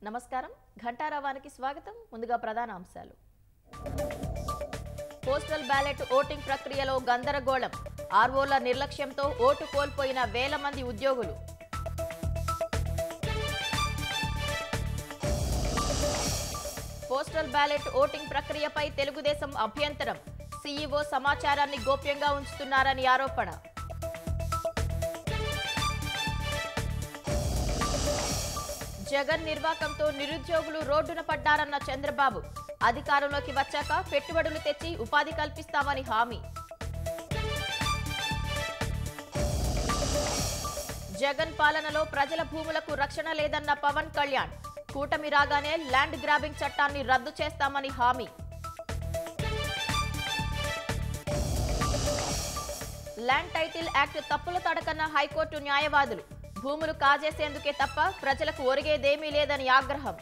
నమస్కారం ఘంటారావానికి స్వాగతం ముందుగా ప్రధాన అంశాలు పోస్టల్ బ్యాలెట్ ఓటింగ్ ప్రక్రియలో గందరగోళం ఆర్ఓల నిర్లక్ష్యంతో ఓటు కోల్పోయిన వేల మంది ఉద్యోగులు పోస్టల్ బ్యాలెట్ ఓటింగ్ ప్రక్రియపై తెలుగుదేశం అభ్యంతరం సీఈఓ సమాచారాన్ని గోప్యంగా ఉంచుతున్నారని ఆరోపణ జగన్ నిర్వాకంతో నిరుద్యోగులు రోడ్డున పడ్డారన్న చంద్రబాబు అధికారంలోకి వచ్చాక పెట్టుబడులు తెచ్చి ఉపాధి కల్పిస్తామని హామీ జగన్ పాలనలో ప్రజల భూములకు రక్షణ లేదన్న పవన్ కళ్యాణ్ కూటమి రాగానే ల్యాండ్ గ్రాబింగ్ చట్టాన్ని రద్దు చేస్తామని హామీ ల్యాండ్ టైటిల్ యాక్ట్ తప్పుల తడకన్న హైకోర్టు న్యాయవాదులు భూములు కాజేసేందుకే తప్ప ప్రజలకు ఒరిగేదేమీ లేదని ఆగ్రహం